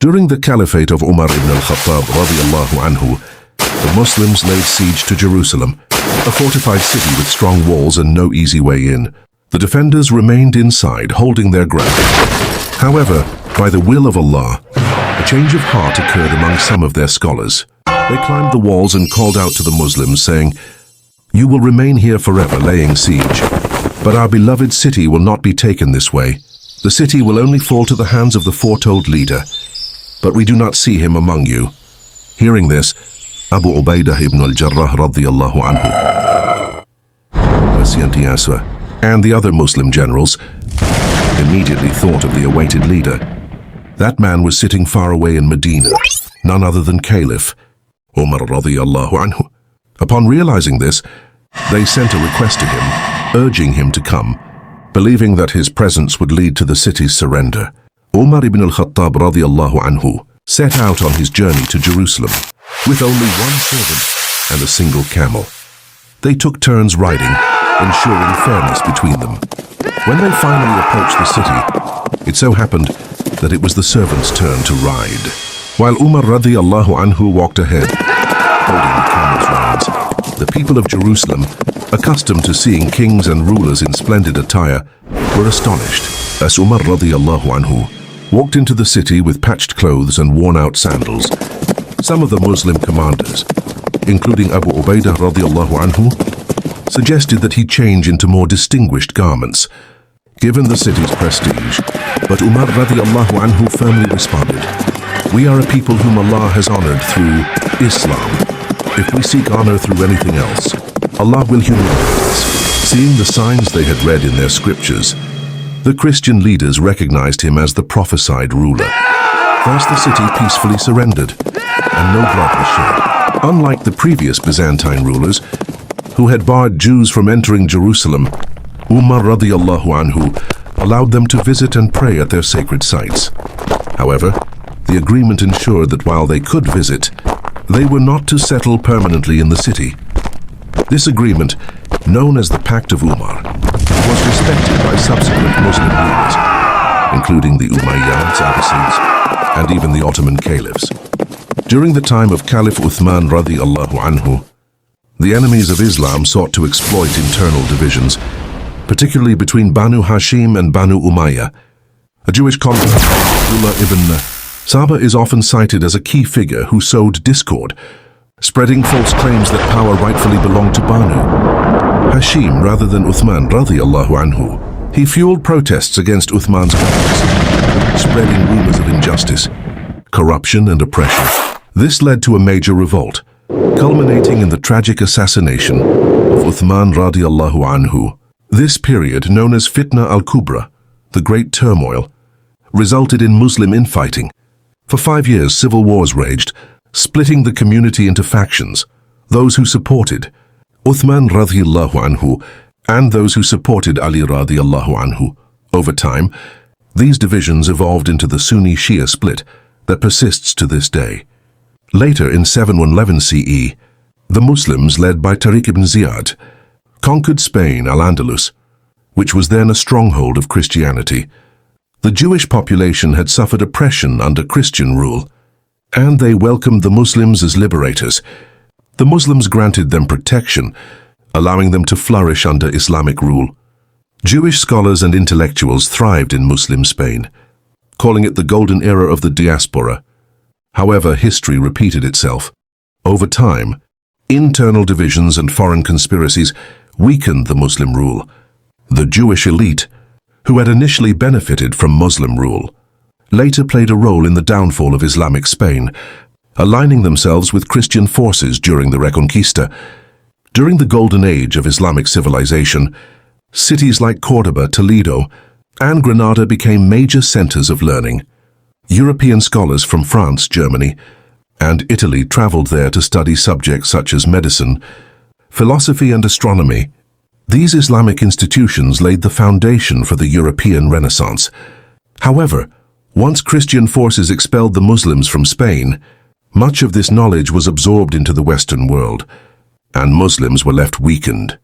During the Caliphate of Umar ibn al-Khattab radiyallahu anhu, the Muslims laid siege to Jerusalem, a fortified city with strong walls and no easy way in. The defenders remained inside, holding their ground. However, by the will of Allah, a change of heart occurred among some of their scholars. They climbed the walls and called out to the Muslims, saying, "You will remain here forever, laying siege. But our beloved city will not be taken this way. The city will only fall to the hands of the foretold leader. But we do not see him among you." Hearing this, Abu Ubaidah ibn al-Jarrah radiyallahu anhu and the other Muslim generals immediately thought of the awaited leader. That man was sitting far away in Medina, none other than Caliph Umar radiyallahu anhu. Upon realizing this, they sent a request to him, urging him to come, believing that his presence would lead to the city's surrender. Umar ibn al-Khattab radiyallahu anhu set out on his journey to Jerusalem with only one servant and a single camel. They took turns riding, ensuring fairness between them. When they finally approached the city, it so happened that it was the servant's turn to ride, while Umar radiyallahu anhu walked ahead, holding the camel's reins. The people of Jerusalem, accustomed to seeing kings and rulers in splendid attire, were astonished as Umar radiyallahu anhu walked into the city with patched clothes and worn-out sandals. Some of the Muslim commanders, including Abu Ubaidah radiyallahu anhu, suggested that he change into more distinguished garments, given the city's prestige. But Umar radiyallahu anhu firmly responded, "We are a people whom Allah has honored through Islam. If we seek honor through anything else, Allah will humiliate us." Seeing the signs they had read in their scriptures, the Christian leaders recognized him as the prophesied ruler. Thus the city peacefully surrendered, and no blood was shed. Unlike the previous Byzantine rulers, who had barred Jews from entering Jerusalem, Umar radiyallahu anhu allowed them to visit and pray at their sacred sites. However, the agreement ensured that while they could visit, they were not to settle permanently in the city. This agreement, known as the Pact of Umar, was respected by subsequent Muslim rulers, including the Umayyads, Abbasids, and even the Ottoman caliphs. During the time of Caliph Uthman radiyallahu anhu, the enemies of Islam sought to exploit internal divisions, particularly between Banu Hashim and Banu Umayyah. A Jewish convert, Abdullah ibn Saba, is often cited as a key figure who sowed discord, spreading false claims that power rightfully belonged to Banu Hashim rather than Uthman radiyallahu anhu. He fueled protests against Uthman's government, spreading rumors of injustice, corruption, and oppression. This led to a major revolt, culminating in the tragic assassination of Uthman radiyallahu anhu. This period, known as Fitna al-Kubra, the Great Turmoil, resulted in Muslim infighting. For 5 years, civil wars raged, splitting the community into factions, those who supported Uthman radiyallahu anhu and those who supported Ali radiyallahu anhu. Over time, these divisions evolved into the Sunni-Shia split that persists to this day. Later, in 711 CE, the Muslims, led by Tariq ibn Ziyad, conquered Spain, Al-Andalus, which was then a stronghold of Christianity. The Jewish population had suffered oppression under Christian rule, and they welcomed the Muslims as liberators. The Muslims granted them protection, allowing them to flourish under Islamic rule. Jewish scholars and intellectuals thrived in Muslim Spain, calling it the golden era of the diaspora. However, history repeated itself. Over time, internal divisions and foreign conspiracies weakened the Muslim rule. The Jewish elite, who had initially benefited from Muslim rule, later played a role in the downfall of Islamic Spain, aligning themselves with Christian forces during the Reconquista. During the golden age of Islamic civilization, cities like Córdoba, Toledo, and Granada became major centers of learning. European scholars from France, Germany, and Italy traveled there to study subjects such as medicine, philosophy, and astronomy. These Islamic institutions laid the foundation for the European Renaissance. However, once Christian forces expelled the Muslims from Spain, much of this knowledge was absorbed into the Western world, and Muslims were left weakened.